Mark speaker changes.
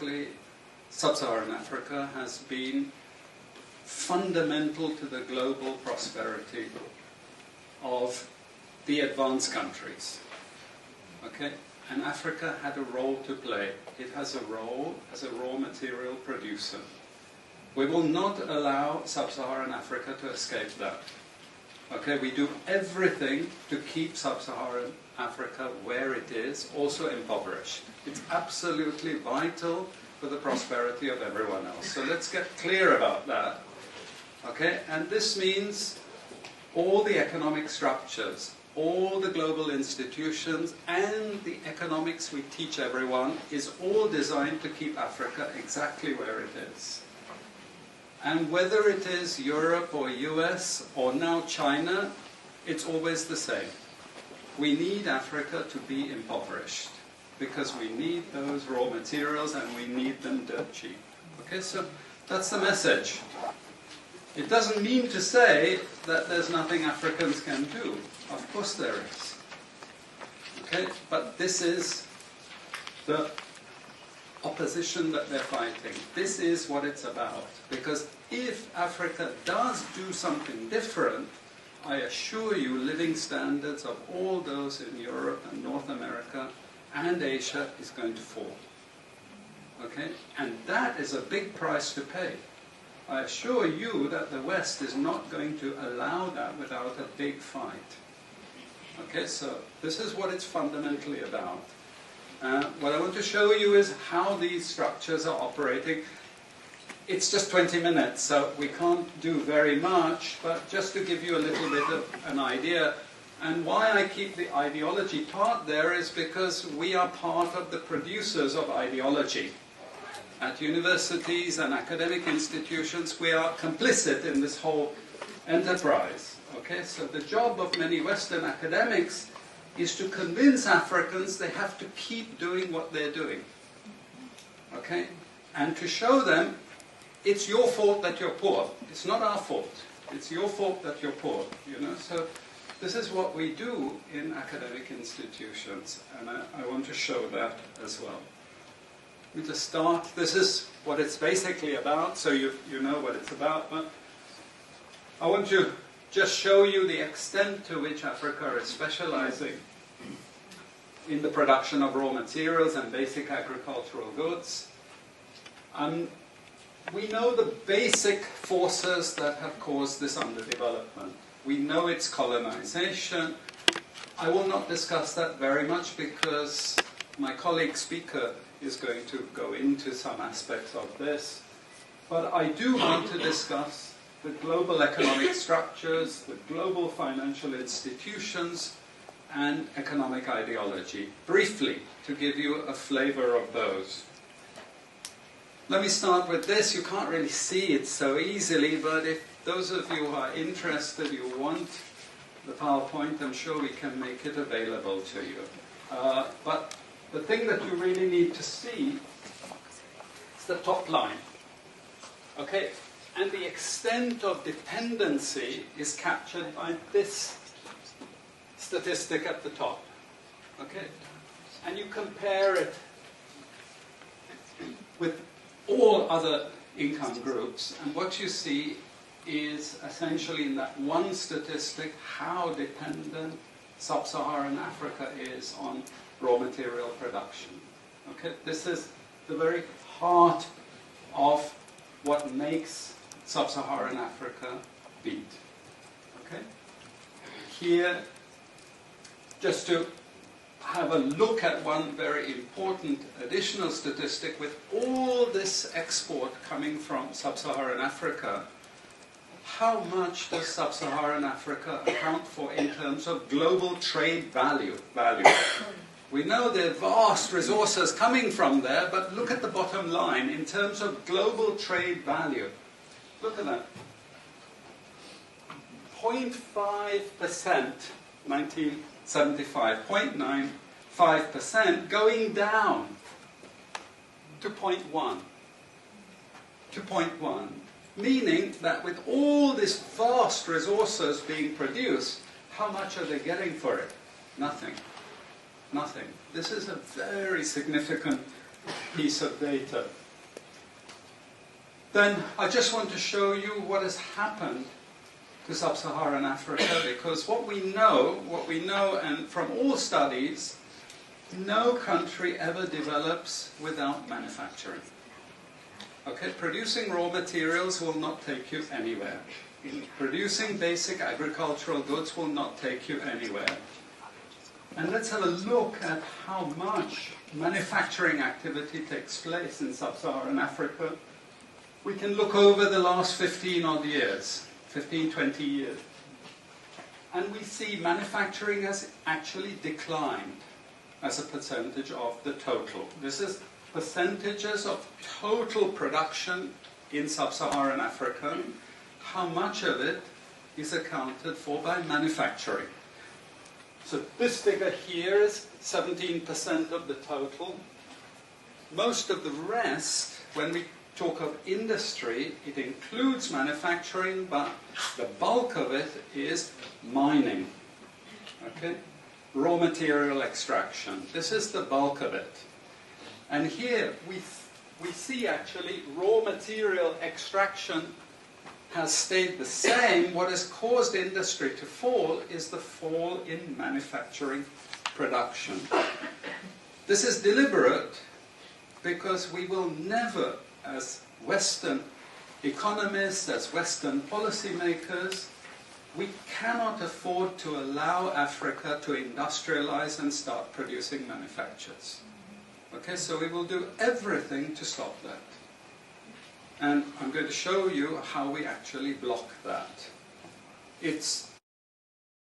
Speaker 1: historically, sub-Saharan Africa has been fundamental to the global prosperity of the advanced countries. Okay? And Africa had a role to play. It has a role as a raw material producer. We will not allow sub-Saharan Africa to escape that. Okay, we do everything to keep sub-Saharan Africa where it is, also impoverished. It's absolutely vital for the prosperity of everyone else. So let's get clear about that. Okay, and this means all the economic structures, all the global institutions, and the economics we teach everyone is all designed to keep Africa exactly where it is. And whether it is Europe or US or now China, it's always the same. We need Africa to be impoverished because we need those raw materials and we need them dirt cheap. Okay, so that's the message. It doesn't mean to say that there's nothing Africans can do. Of course there is. Okay, but this is the opposition that they're fighting. This is what it's about. Because if Africa does do something different, I assure you living standards of all those in Europe and North America and Asia is going to fall. Okay? And that is a big price to pay. I assure you that the West is not going to allow that without a big fight. Okay, so this is what it's fundamentally about. What I want to show you is how these structures are operating. It's just 20 minutes, so we can't do very much, but just to give you a little bit of an idea. And why I keep the ideology part there is because we are part of the producers of ideology. At universities and academic institutions, we are complicit in this whole enterprise. Okay, so the job of many Western academics is to convince Africans they have to keep doing what they're doing. Okay? And to show them it's your fault that you're poor. It's not our fault. It's your fault that you're poor. You know? So this is what we do in academic institutions, and I want to show that as well. Let me just start. This is what it's basically about, so you know what it's about. But I want to just show you the extent to which Africa is specializing in the production of raw materials and basic agricultural goods. We know the basic forces that have caused this underdevelopment. We know it's colonization. I will not discuss that very much because my colleague speaker is going to go into some aspects of this. But I do want to discuss the global economic structures, the global financial institutions, and economic ideology, briefly, to give you a flavor of those. Let me start with this. You can't really see it so easily, but if those of you who are interested, you want the PowerPoint, I'm sure we can make it available to you. But the thing that you really need to see is the top line. Okay? And the extent of dependency is captured by this statistic at the top. Okay? And you compare it with all other income groups, and what you see is essentially in that one statistic how dependent sub-Saharan Africa is on raw material production. Okay? This is the very heart of what makes sub-Saharan Africa beat. Okay? Here, just to have a look at one very important additional statistic, with all this export coming from sub-Saharan Africa, how much does sub-Saharan Africa account for in terms of global trade value? We know there are vast resources coming from there, but look at the bottom line in terms of global trade value. Look at that. 0.5%, 1975, 0.95%, going down to 0.1. To 0.1. Meaning that with all these vast resources being produced, how much are they getting for it? Nothing. Nothing. This is a very significant piece of data. Then I just want to show you what has happened to sub-Saharan Africa, because what we know, and from all studies, no country ever develops without manufacturing. Okay, producing raw materials will not take you anywhere. Producing basic agricultural goods will not take you anywhere. And let's have a look at how much manufacturing activity takes place in sub-Saharan Africa. We can look over the last 15 odd years, 15, 20 years. And we see manufacturing has actually declined as a percentage of the total. This is percentages of total production in sub-Saharan Africa. How much of it is accounted for by manufacturing? So this figure here is 17% of the total. Most of the rest, when we talk of industry, it includes manufacturing, but the bulk of it is mining. Okay? Raw material extraction. This is the bulk of it. And here we see actually raw material extraction has stayed the same. What has caused industry to fall is the fall in manufacturing production. This is deliberate because we will never, as Western economists, as Western policymakers, we cannot afford to allow Africa to industrialize and start producing manufactures. Okay, so we will do everything to stop that. And I'm going to show you how we actually block that. It's